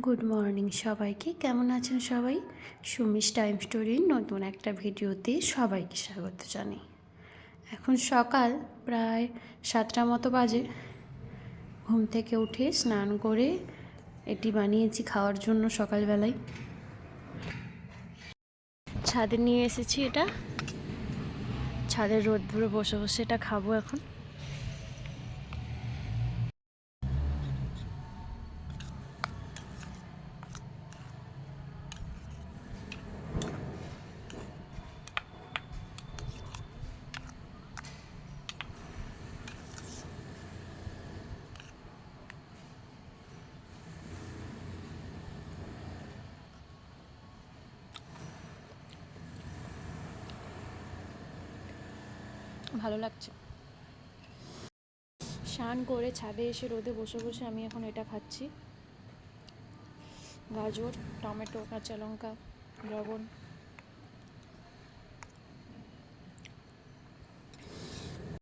Good morning সবাইকে। কেমন আছেন সবাই? সুমিস টাইম স্টোরির নতুন একটা ভিডিওতে সবাইকে স্বাগত জানাই। এখন সকাল প্রায় 7টা মতো বাজে। ঘুম থেকে উঠে স্নান করে এটি বানিয়েছি খাওয়ার জন্য সকালবেলায়। ছাদে নিয়ে এসেছি এটা, ছাদের রোদ্দুরে বসে বসে এটা খাবো এখন। ভালো লাগছে। স্নান করে ছাদে এসে রোদে বসে বসে আমি এখন এটা খাচ্ছি। গাজর, টমেটো, কাঁচা লঙ্কা, লবণ।